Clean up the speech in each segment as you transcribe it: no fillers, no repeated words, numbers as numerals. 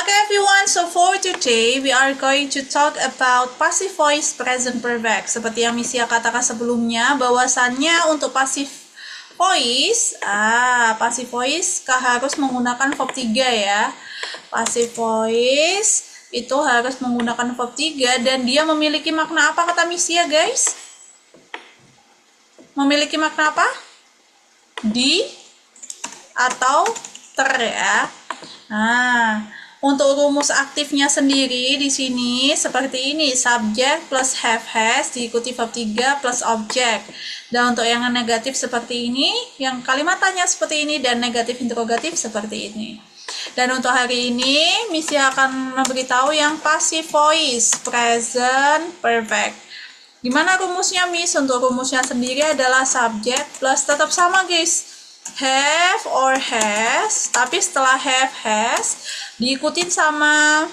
Okay everyone, so for today we are going to talk about passive voice present perfect. Seperti yang Misia katakan sebelumnya, bahwasannya untuk passive voice harus menggunakan verb 3 ya. Passive voice itu harus menggunakan verb 3 dan dia memiliki makna apa kata Misia guys? Memiliki makna apa? Di atau ter ya. Nah, untuk rumus aktifnya sendiri di sini seperti ini, subject plus have has diikuti verb 3 plus object. Dan untuk yang negatif seperti ini, yang kalimat tanya seperti ini dan negatif interrogatif seperti ini. Dan untuk hari ini, Missy akan memberitahu yang passive voice present perfect. Gimana rumusnya, Miss? Untuk rumusnya sendiri adalah subject plus tetap sama, guys. Have or has, tapi setelah have has diikutin sama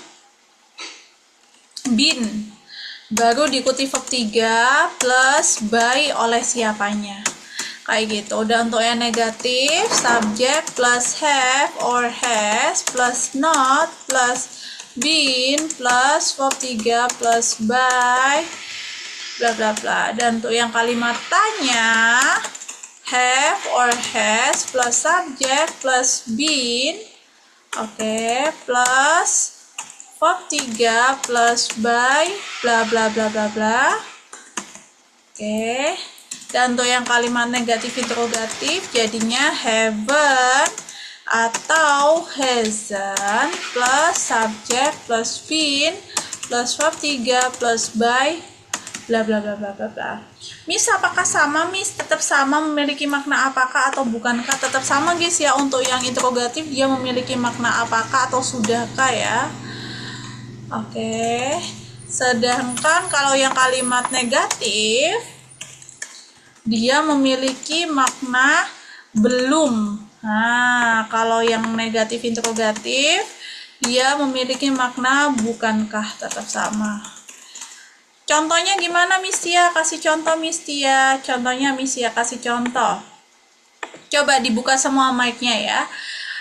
been, baru diikuti verb 3 plus by oleh siapanya, kayak gitu. Dan untuk yang negatif, subject plus have or has plus not plus been plus verb 3 plus by bla bla bla. Dan untuk yang kalimat tanya, have or has plus subject plus been, plus verb 3 plus by bla bla bla bla bla. Dan untuk yang kalimat negatif interrogatif jadinya haven't atau hasn't plus subject plus been plus verb 3 plus by bla bla bla bla bla bla. Miss, apakah sama, Miss? Tetap sama, memiliki makna apakah atau bukankah? Tetap sama, guys ya. Untuk yang interrogatif dia memiliki makna apakah atau sudahkah ya. Sedangkan kalau yang kalimat negatif dia memiliki makna belum. Nah, kalau yang negatif interrogatif dia memiliki makna bukankah, tetap sama. Contohnya gimana, Miss Tia? Kasih contoh, Miss Tia. Contohnya, Miss Tia kasih contoh. Coba dibuka semua mic-nya ya.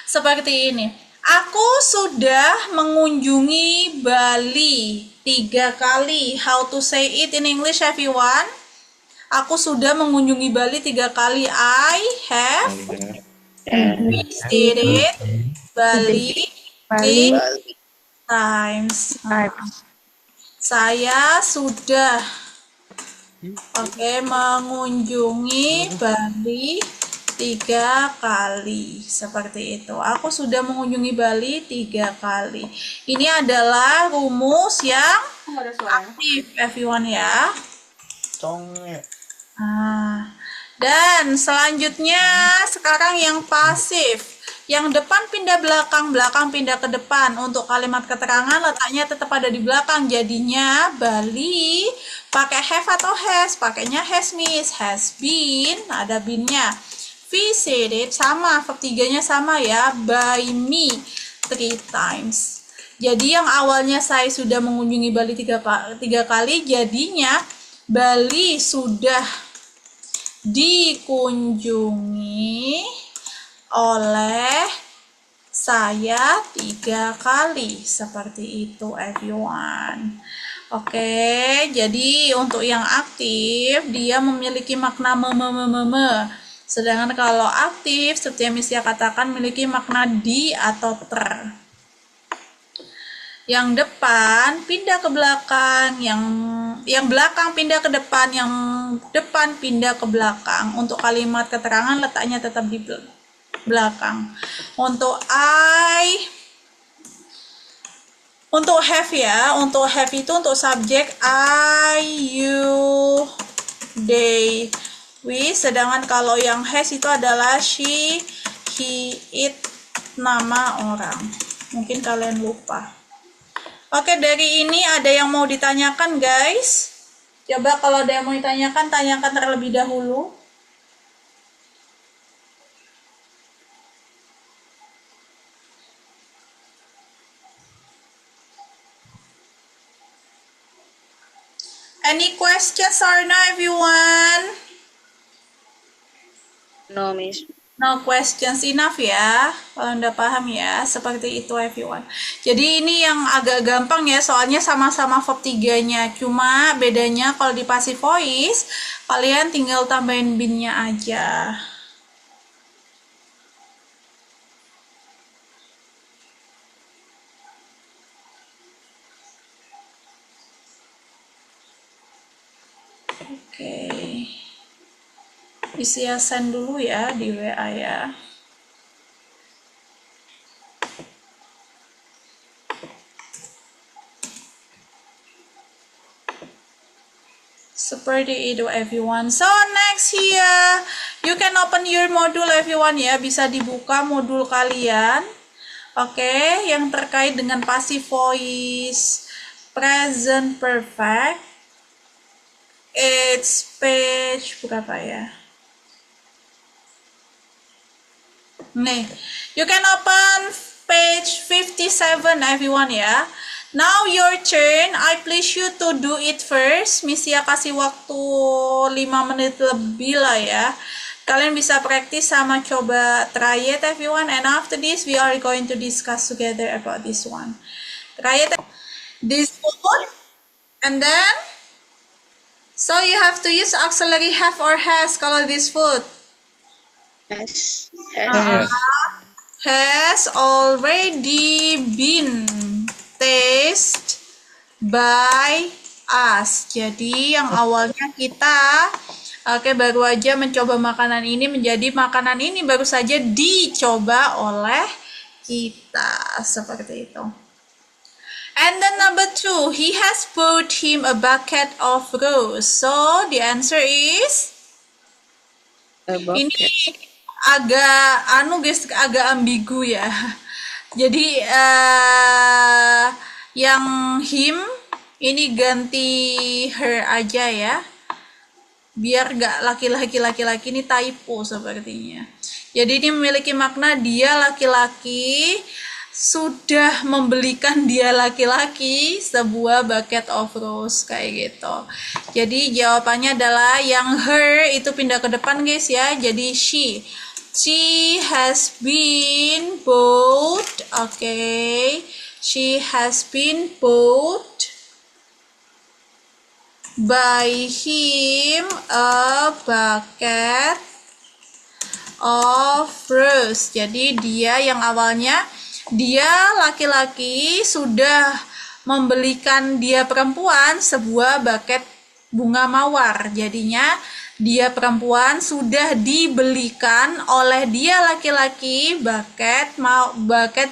Seperti ini. Aku sudah mengunjungi Bali 3 kali. How to say it in English, everyone? Aku sudah mengunjungi Bali 3 kali. I have visited Bali 3 times. Saya sudah mengunjungi Bali 3 kali. Seperti itu. Aku sudah mengunjungi Bali 3 kali. Ini adalah rumus yang aktif, everyone ya. Dan selanjutnya sekarang yang pasif. Yang depan pindah belakang, belakang pindah ke depan. Untuk kalimat keterangan letaknya tetap ada di belakang. Jadinya Bali pakai have atau has? Pakainya has, Miss. Has been, ada been-nya. Visited sama, verb 3-nya sama ya. By me 3 times. Jadi yang awalnya saya sudah mengunjungi Bali 3 kali, jadinya Bali sudah dikunjungi oleh saya 3 kali. Seperti itu, everyone. Jadi untuk yang aktif dia memiliki makna sedangkan kalau aktif seperti yang Misia katakan memiliki makna di atau ter. Yang depan pindah ke belakang, yang belakang pindah ke depan, yang depan pindah ke belakang. Untuk kalimat keterangan letaknya tetap di belakang. Untuk have ya, untuk have itu untuk subjek I, you, they, we. Sedangkan kalau yang has itu adalah she, he, it, nama orang. Mungkin kalian lupa. Dari ini ada yang mau ditanyakan, guys? Coba kalau ada yang mau ditanyakan, tanyakan terlebih dahulu. Any questions or no, everyone? No, Miss. No questions enough ya. Kalau udah paham ya, seperti itu everyone. Jadi ini yang agak gampang ya, soalnya sama-sama verb 3-nya. Cuma bedanya kalau di passive voice, kalian tinggal tambahin been-nya aja. Oke. Isi send dulu ya di WA ya. Seperti itu everyone. So next here, you can open your module everyone ya. Bisa dibuka modul kalian. Oke, yang terkait dengan passive voice, present perfect. It's page berapa ya? Nih, you can open page 57 everyone ya. Now your turn, I please you to do it first. Misia kasih waktu 5 menit lebih lah ya. Kalian bisa praktis sama coba try it everyone. And after this, we are going to discuss together about this one. Try it. This one. And then, so you have to use auxiliary have or has kalau this food. Has already been tasted by us. Jadi yang awalnya kita baru aja mencoba makanan ini menjadi makanan ini baru saja dicoba oleh kita. Seperti itu. And then number 2, he has bought him a bucket of rose. So the answer is ini agak guys, agak ambigu ya. Jadi yang him ini ganti her aja ya. Biar gak laki-laki ini typo sepertinya. Jadi ini memiliki makna dia laki-laki sudah membelikan dia laki-laki sebuah bucket of rose kayak gitu. Jadi jawabannya adalah yang her itu pindah ke depan guys ya. Jadi she has been bought. She has been bought by him a bucket of rose. Jadi dia yang awalnya dia laki-laki sudah membelikan dia perempuan sebuah buket bunga mawar. Jadinya dia perempuan sudah dibelikan oleh dia laki-laki buket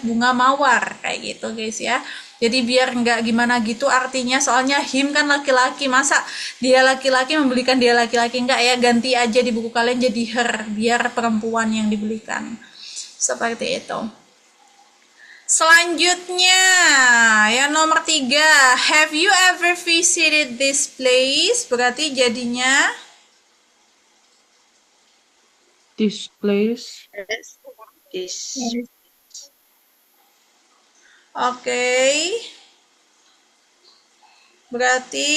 bunga mawar kayak gitu guys ya. Jadi biar nggak gimana gitu artinya, soalnya him kan laki-laki, masa dia laki-laki membelikan dia laki-laki, enggak ya, ganti aja di buku kalian jadi her biar perempuan yang dibelikan. Seperti itu. Selanjutnya, yang nomor 3, have you ever visited this place? Berarti jadinya this place. Oke. Berarti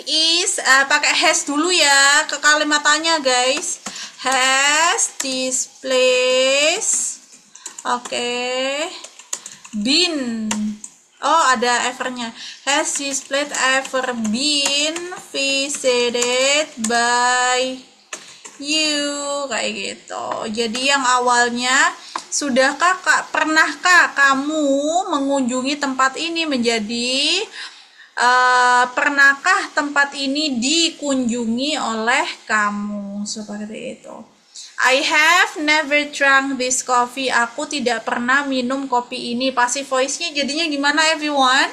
is pakai has dulu ya ke kalimatannya guys. Has this place been, ada evernya. Has this place ever been visited by you? Kayak gitu. Jadi yang awalnya pernahkah kamu mengunjungi tempat ini menjadi pernahkah tempat ini dikunjungi oleh kamu? Seperti itu. I have never drunk this coffee. Aku tidak pernah minum kopi ini. Passive voice-nya jadinya gimana everyone?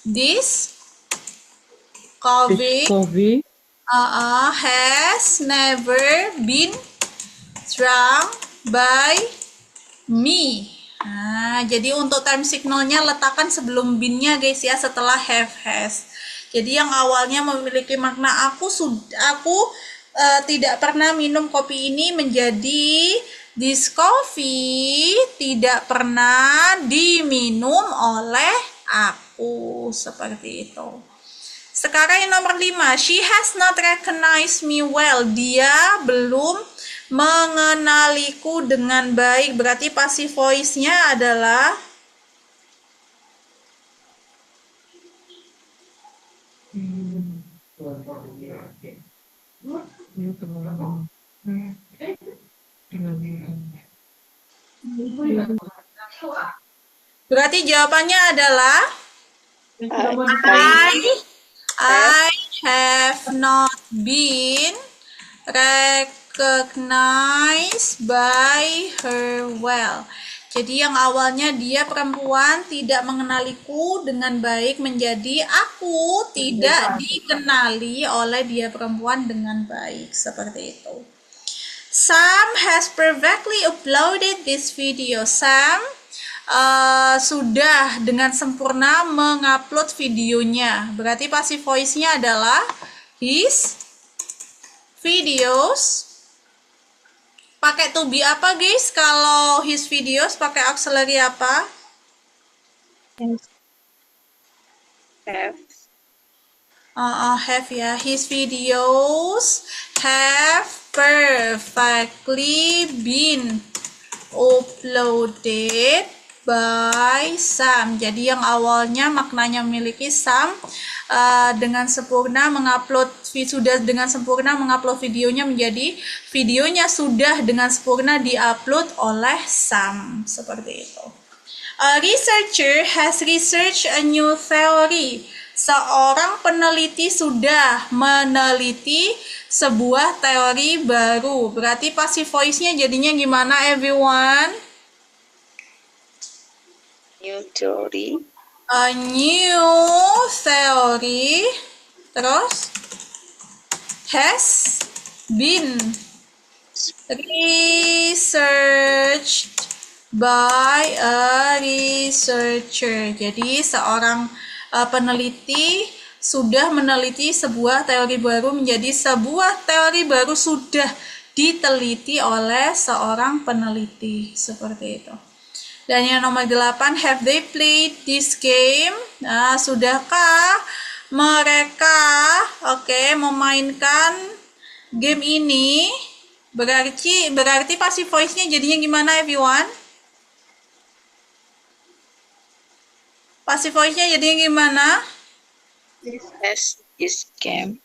This coffee has never been drunk by me. Nah, jadi untuk time signalnya letakkan sebelum binnya guys ya, setelah have has. Jadi yang awalnya memiliki makna aku tidak pernah minum kopi ini menjadi This coffee tidak pernah diminum oleh aku. Seperti itu. Sekarang yang nomor 5. She has not recognized me well. Dia belum mengenaliku dengan baik. Berarti passive voice-nya adalah berarti jawabannya adalah I have not been recognized by her well. Jadi yang awalnya dia perempuan tidak mengenaliku dengan baik menjadi aku tidak dikenali oleh dia perempuan dengan baik. Seperti itu. Sam has perfectly uploaded this video. Sam sudah dengan sempurna mengupload videonya. Berarti passive voice-nya adalah his videos. Pakai to be apa guys? Kalau his videos pakai auxiliary apa? Have ya. His videos have perfectly been uploaded by Sam. Jadi yang awalnya maknanya memiliki Sam dengan sempurna mengupload videonya menjadi videonya sudah dengan sempurna diupload oleh Sam. Seperti itu. A researcher has researched a new theory. Seorang peneliti sudah meneliti sebuah teori baru. Berarti passive voice-nya jadinya gimana everyone? New theory. A new theory. Terus has been researched by a researcher. Jadi seorang peneliti sudah meneliti sebuah teori baru menjadi sebuah teori baru sudah diteliti oleh seorang peneliti. Seperti itu. Dan yang nomor 8, have they played this game? Nah, sudahkah mereka memainkan game ini? Berarti passive voice-nya jadinya gimana everyone? Passive voice-nya jadinya gimana? Has this game.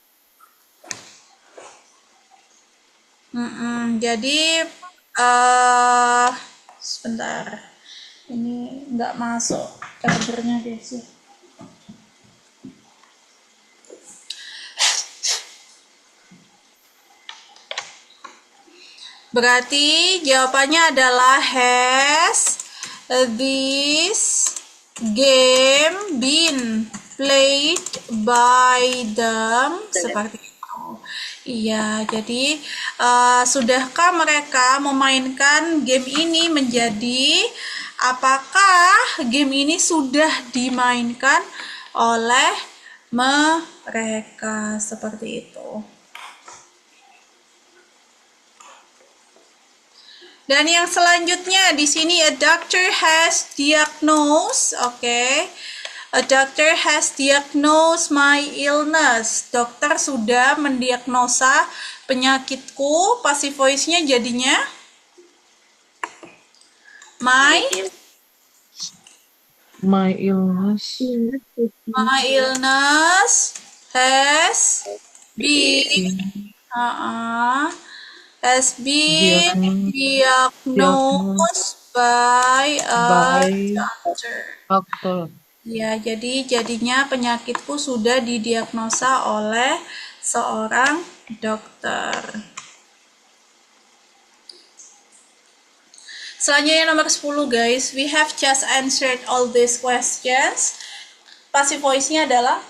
Jadi sebentar. Ini nggak masuk chargernya guys ya. Berarti jawabannya adalah has this game been played by them? Seperti itu. Iya, jadi sudahkah mereka memainkan game ini menjadi apakah game ini sudah dimainkan oleh mereka? Seperti itu. Dan yang selanjutnya di sini a doctor has diagnosed, a doctor has diagnosed my illness. Dokter sudah mendiagnosa penyakitku. Passive voice-nya jadinya my illness has been diagnosed by a doctor. Ya, jadi jadinya penyakitku sudah didiagnosa oleh seorang dokter. Selanjutnya nomor 10 guys, we have just answered all these questions. Passive voice-nya adalah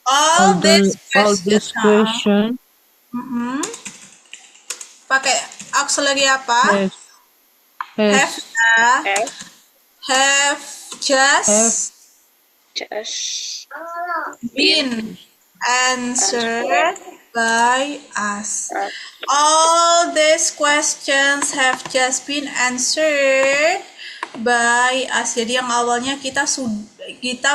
all these questions. Pakai auxiliary apa? Have just just Been answered answered by us. by All these questions have just been answered by us. Jadi yang awalnya kita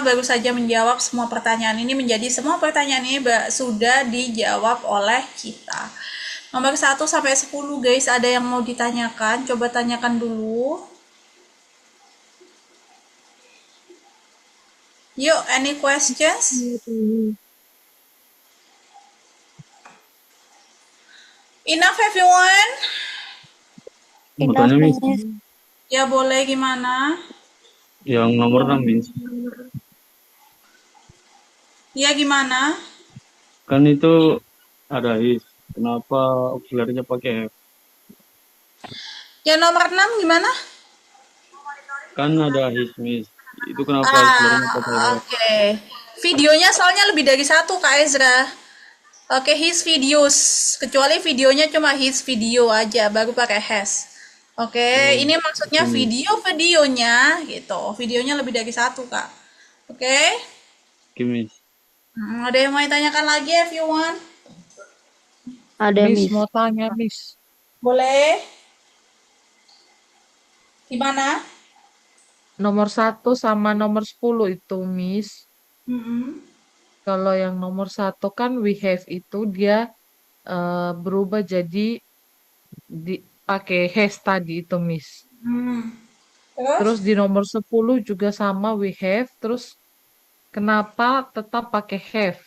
baru saja menjawab semua pertanyaan ini menjadi semua pertanyaan ini sudah dijawab oleh kita. Nomor 1 sampai 10 guys, ada yang mau ditanyakan? Coba tanyakan dulu. Yuk, any questions? Enough everyone? Mau tanya, Miss. Ya boleh, gimana? Yang nomor 6, Miss. Ya gimana? Kan itu ada his. Kenapa auxiliary-nya pakai have? Ya nomor 6 gimana? Kan ada his, Miss. Itu kenapa auxiliary-nya pakai Ah, have? oke. Videonya soalnya lebih dari satu, Kak Ezra. Oke, his videos. Kecuali videonya cuma his video aja, baru pakai has. Oke, ini maksudnya Oke, Miss. video-videonya gitu. Videonya lebih dari satu, Kak. Oke? Oke, Miss. Ada yang mau ditanyakan lagi, everyone? Ada Miss, Miss. mau tanya, Miss. Boleh? Gimana? Nomor 1 sama nomor 10 itu, Miss. Mm-mm. Kalau yang nomor 1 kan we have itu dia berubah jadi pakai has tadi itu, Miss. Hmm. Terus Terus? di nomor 10 juga sama we have, terus kenapa tetap pakai have?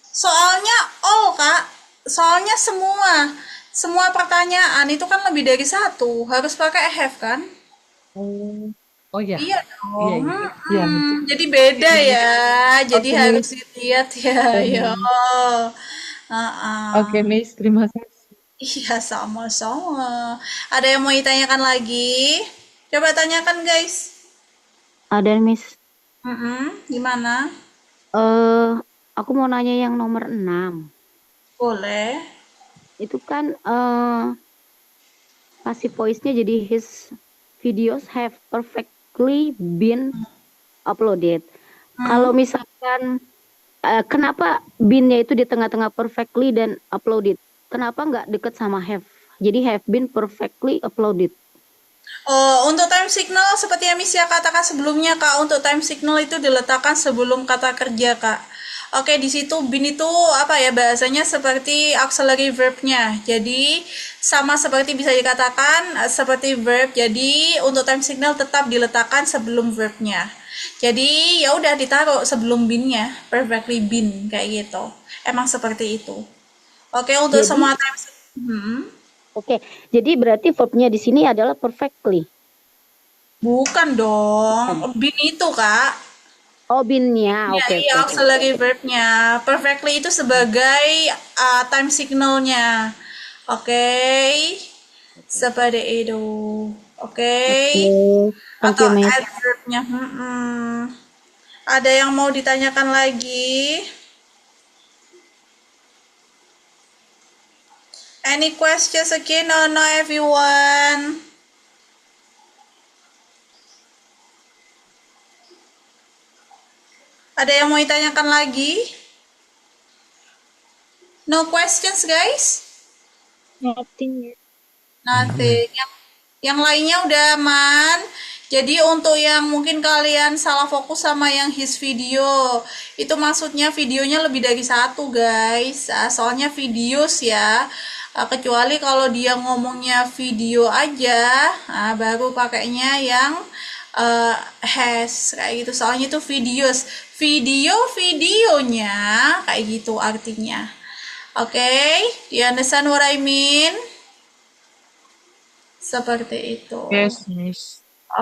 Soalnya all, Kak. Soalnya semua pertanyaan itu kan lebih dari satu. Harus pakai have kan? Oh, oh ya, Iya iya, dong. iya, iya, Miss. Jadi beda ya. Jadi Oke, harus Miss. dilihat ya. Ya. Oke, Ah. Miss, terima kasih. Iya, sama-sama. Ada yang mau ditanyakan lagi? Coba tanyakan, guys. Ada Miss. Gimana? Aku mau nanya yang nomor 6. Boleh. Itu kan passive voice-nya jadi his videos have perfectly been uploaded. Kalau misalkan kenapa been-nya itu di tengah-tengah perfectly dan uploaded? Kenapa nggak deket sama have? Jadi have been perfectly uploaded. Untuk time signal seperti yang Misya katakan sebelumnya, Kak, untuk time signal itu diletakkan sebelum kata kerja, Kak. Oke, di situ bin itu apa ya bahasanya seperti auxiliary verb-nya. Jadi sama seperti bisa dikatakan seperti verb. Jadi untuk time signal tetap diletakkan sebelum verb-nya. Jadi ya udah ditaruh sebelum bin-nya, perfectly been kayak gitu. Emang seperti itu. Oke, untuk Jadi- semua time signal. Oke, jadi berarti verb-nya di sini adalah perfectly. Bukan dong, bin itu, Kak. Oh, been-nya. Iya, Oke, iya, oke. auxiliary verb-nya. Perfectly itu sebagai time signal-nya. Oke. Seperti itu. Oke. Thank Atau you, Miss. adverb-nya. Ada yang mau ditanyakan lagi? Any questions again or no, everyone? Ada yang mau ditanyakan lagi? No questions, guys? nothing. Nothing. Yang lainnya udah aman. Jadi untuk yang mungkin kalian salah fokus sama yang his video, itu maksudnya videonya lebih dari satu, guys. Soalnya videos ya. Kecuali kalau dia ngomongnya video aja, baru pakainya yang has kayak gitu. Soalnya itu videos, videonya kayak gitu artinya. Oke, do you understand what I mean? Seperti itu. Yes, Miss.